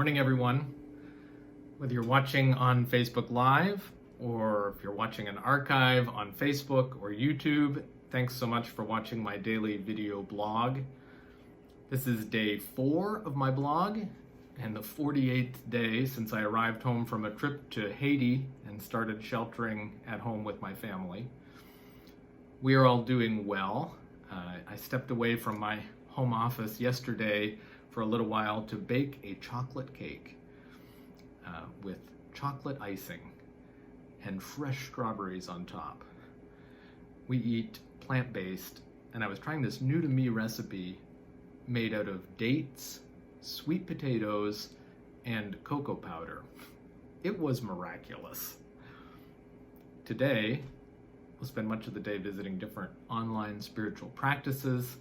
Morning, everyone. Whether you're watching on Facebook Live or if you're watching an archive on Facebook or YouTube, thanks so much for watching my daily video blog. This is day 4 of my blog and the 48th day since I arrived home from a trip to Haiti and started sheltering at home with my family. We are all doing well. I stepped away from my home office yesterday for a little while to bake a chocolate cake with chocolate icing and fresh strawberries on top. We eat plant-based, and I was trying this new to me recipe made out of dates, sweet potatoes, and cocoa powder. It was miraculous. Today, we'll spend much of the day visiting different online spiritual practices.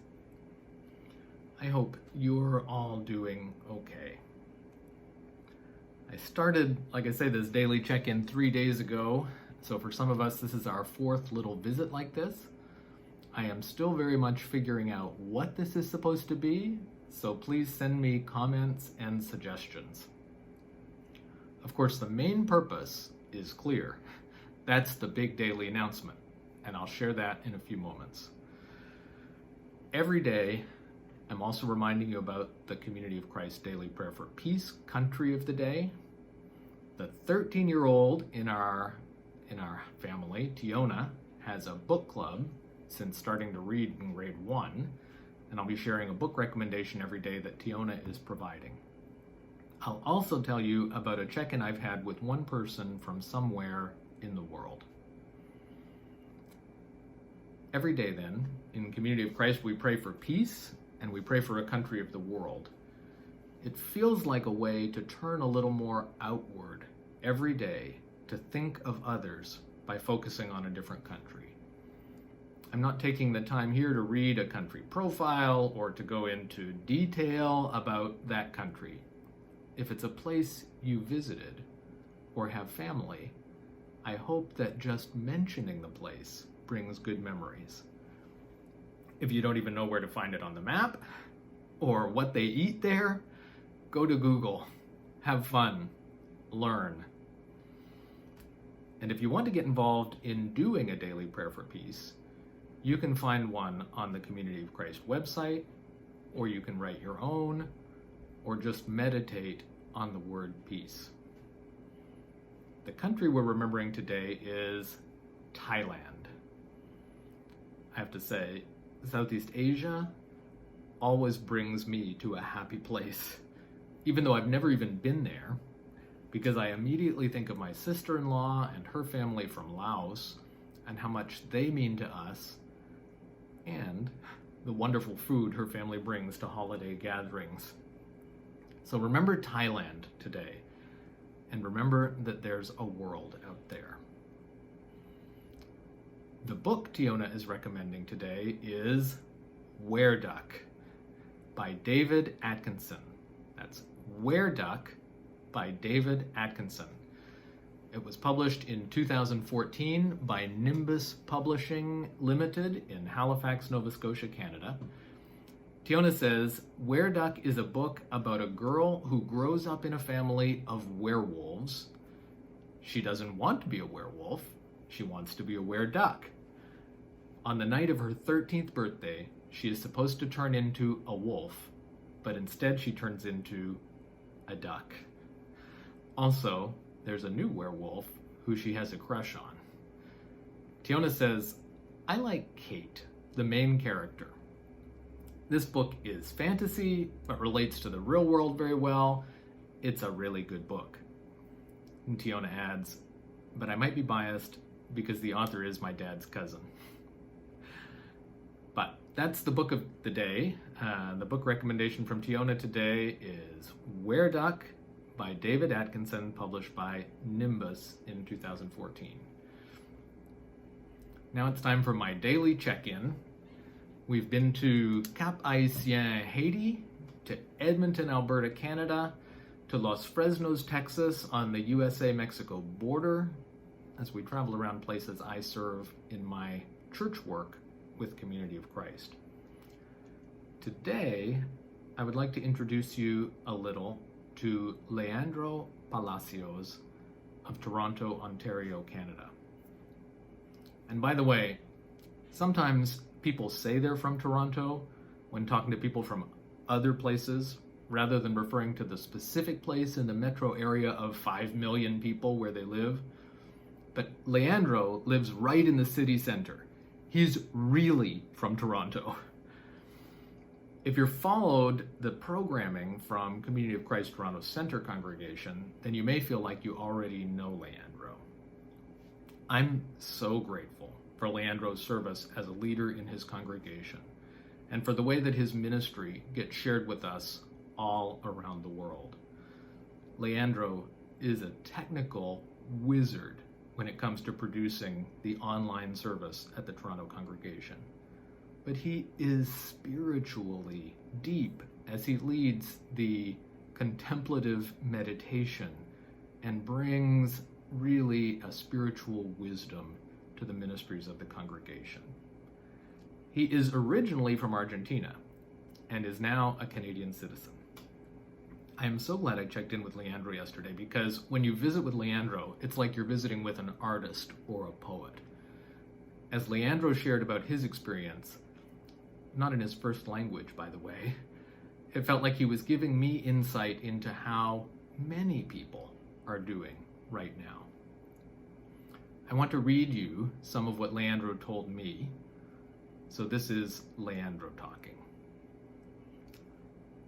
I hope you're all doing okay. I started, like I say, this daily check-in 3 days ago, so for some of us this is our 4th little visit like this. I am still very much figuring out what this is supposed to be, so please send me comments and suggestions. Of course, the main purpose is clear. That's the big daily announcement, and I'll share that in a few moments. Every day, I'm also reminding you about the Community of Christ Daily Prayer for Peace Country of the Day. The 13-year-old in our family, Tiona, has a book club since starting to read in grade 1, and I'll be sharing a book recommendation every day that Tiona is providing. I'll also tell you about a check-in I've had with one person from somewhere in the world. Every day then, in Community of Christ, we pray for peace and we pray for a country of the world. It feels like a way to turn a little more outward every day, to think of others by focusing on a different country. I'm not taking the time here to read a country profile or to go into detail about that country. If it's a place you visited or have family, I hope that just mentioning the place brings good memories. If you don't even know where to find it on the map or what they eat there, go to Google, have fun, learn. And if you want to get involved in doing a daily prayer for peace, you can find one on the Community of Christ website, or you can write your own, or just meditate on the word peace. The country we're remembering today is Thailand. I have to say, Southeast Asia always brings me to a happy place, even though I've never even been there, because I immediately think of my sister-in-law and her family from Laos and how much they mean to us, and the wonderful food her family brings to holiday gatherings. So remember Thailand today, and remember that there's a world out there. The book Tiona is recommending today is Were Duck by David Atkinson. That's Were Duck by David Atkinson. It was published in 2014 by Nimbus Publishing Limited in Halifax, Nova Scotia, Canada. Tiona says, Were Duck is a book about a girl who grows up in a family of werewolves. She doesn't want to be a werewolf. She wants to be a were-duck. On the night of her 13th birthday, she is supposed to turn into a wolf, but instead she turns into a duck. Also, there's a new werewolf who she has a crush on. Tiona says, I like Kate, the main character. This book is fantasy, but relates to the real world very well. It's a really good book. And Tiona adds, but I might be biased because the author is my dad's cousin. But that's the book of the day. The book recommendation from Tiona today is Were Duck by David Atkinson, published by Nimbus in 2014. Now it's time for my daily check-in. We've been to Cap Haitien, Haiti, to Edmonton, Alberta, Canada, to Los Fresnos, Texas on the USA-Mexico border, as we travel around places I serve in my church work with Community of Christ. Today, I would like to introduce you a little to Leandro Palacios of Toronto, Ontario, Canada. And by the way, sometimes people say they're from Toronto when talking to people from other places, rather than referring to the specific place in the metro area of 5 million people where they live. But Leandro lives right in the city center. He's really from Toronto. If you've followed the programming from Community of Christ Toronto Centre congregation, then you may feel like you already know Leandro. I'm so grateful for Leandro's service as a leader in his congregation, and for the way that his ministry gets shared with us all around the world. Leandro is a technical wizard when it comes to producing the online service at the Toronto congregation. But he is spiritually deep as he leads the contemplative meditation and brings really a spiritual wisdom to the ministries of the congregation. He is originally from Argentina and is now a Canadian citizen. I am so glad I checked in with Leandro yesterday, because when you visit with Leandro, it's like you're visiting with an artist or a poet. As Leandro shared about his experience, not in his first language, by the way, it felt like he was giving me insight into how many people are doing right now. I want to read you some of what Leandro told me. So this is Leandro talking.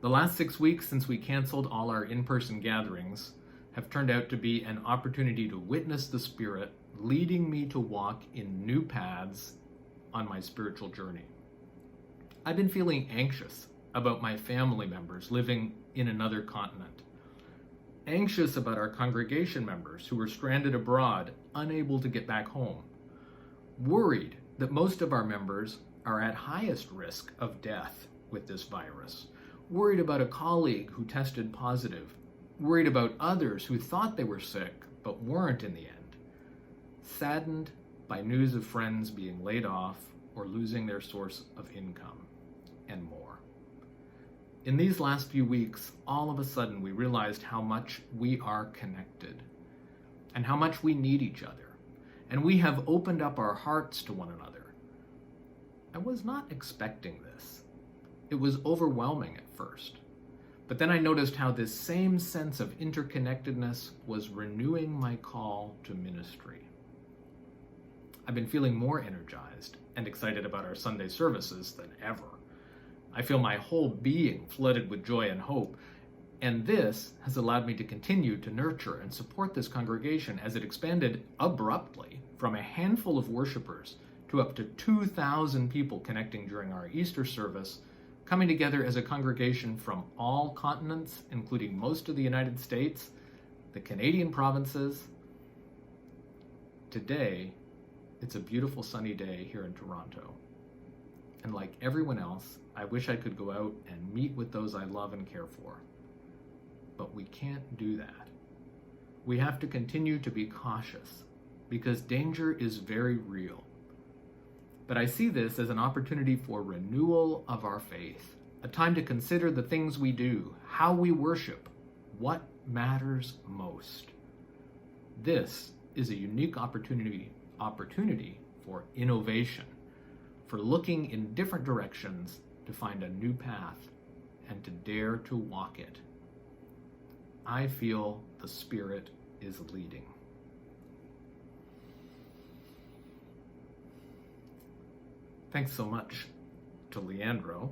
The last 6 weeks since we canceled all our in-person gatherings have turned out to be an opportunity to witness the Spirit leading me to walk in new paths on my spiritual journey. I've been feeling anxious about my family members living in another continent, anxious about our congregation members who were stranded abroad, unable to get back home, worried that most of our members are at highest risk of death with this virus, worried about a colleague who tested positive, worried about others who thought they were sick but weren't in the end, saddened by news of friends being laid off or losing their source of income, and more. In these last few weeks, all of a sudden we realized how much we are connected and how much we need each other, and we have opened up our hearts to one another. I was not expecting this. It was overwhelming at first, but then I noticed how this same sense of interconnectedness was renewing my call to ministry. I've been feeling more energized and excited about our Sunday services than ever. I feel my whole being flooded with joy and hope, and this has allowed me to continue to nurture and support this congregation as it expanded abruptly from a handful of worshipers to up to 2,000 people connecting during our Easter service, coming together as a congregation from all continents, including most of the United States, the Canadian provinces. Today, it's a beautiful sunny day here in Toronto. And like everyone else, I wish I could go out and meet with those I love and care for. But we can't do that. We have to continue to be cautious because danger is very real. But I see this as an opportunity for renewal of our faith, a time to consider the things we do, how we worship, what matters most. This is a unique opportunity for innovation, for looking in different directions to find a new path and to dare to walk it. I feel the Spirit is leading. Thanks so much to Leandro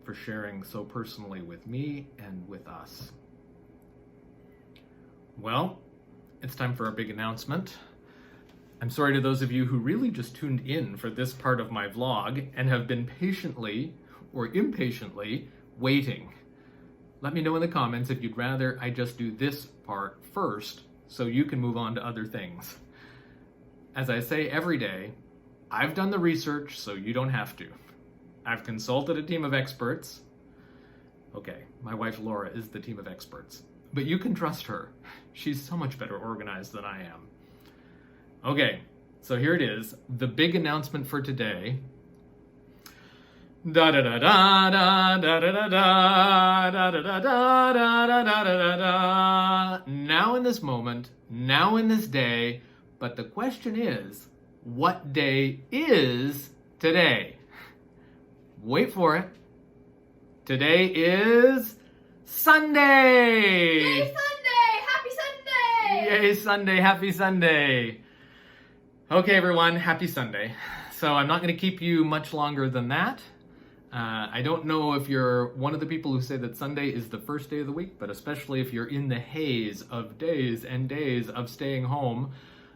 for sharing so personally with me and with us. Well, it's time for our big announcement. I'm sorry to those of you who really just tuned in for this part of my vlog and have been patiently or impatiently waiting. Let me know in the comments if you'd rather I just do this part first so you can move on to other things. As I say every day, I've done the research so you don't have to. I've consulted a team of experts. Okay, my wife Laura is the team of experts, but you can trust her. She's so much better organized than I am. Okay, so here it is, the big announcement for today. Da da da da da da da da da da da da da da da da da. Now in this moment, now in this day, but the question is, what day is today? Wait for it. Today is Sunday! Yay, Sunday! Happy Sunday! Yay, Sunday! Happy Sunday! Okay, everyone, happy Sunday. So I'm not going to keep you much longer than that. I don't know if you're one of the people who say that Sunday is the first day of the week, but especially if you're in the haze of days and days of staying home,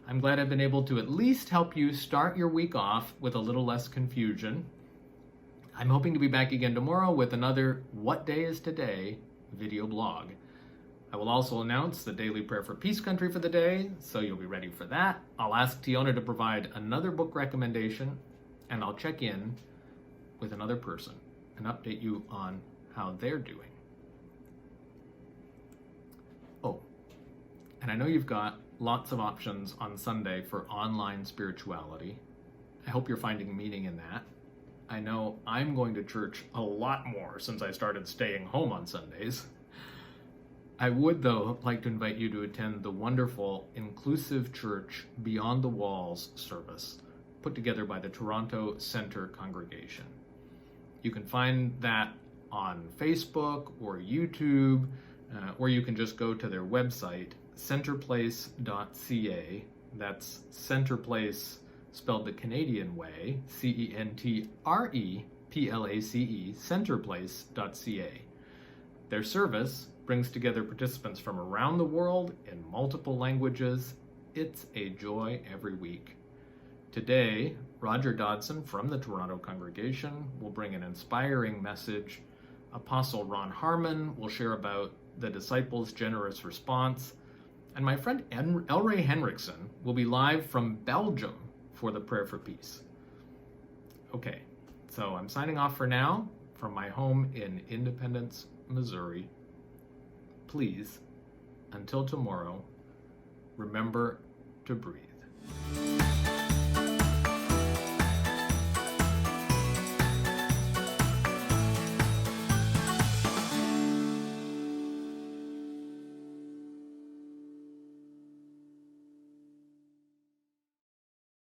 I'm glad I've been able to at least help you start your week off with a little less confusion. I'm hoping to be back again tomorrow with another What Day Is Today video blog. I will also announce the daily prayer for Peace Country for the day, so you'll be ready for that. I'll ask Tiona to provide another book recommendation, and I'll check in with another person and update you on how they're doing. Oh, and I know you've got lots of options on Sunday for online spirituality. I hope you're finding meaning in that. I know I'm going to church a lot more since I started staying home on Sundays. I would, though, like to invite you to attend the wonderful Inclusive Church Beyond the Walls service put together by the Toronto Centre Congregation. You can find that on Facebook or YouTube, or you can just go to their website, centreplace.ca. That's Centreplace spelled the Canadian way, CENTREPLACE, centreplace.ca. Their service brings together participants from around the world in multiple languages. It's a joy every week. Today, Roger Dodson from the Toronto Congregation will bring an inspiring message. Apostle Ron Harmon will share about the disciples' generous response. And my friend Elray Henriksen will be live from Belgium for the Prayer for Peace. Okay, so I'm signing off for now from my home in Independence, Missouri. Please, until tomorrow, remember to breathe.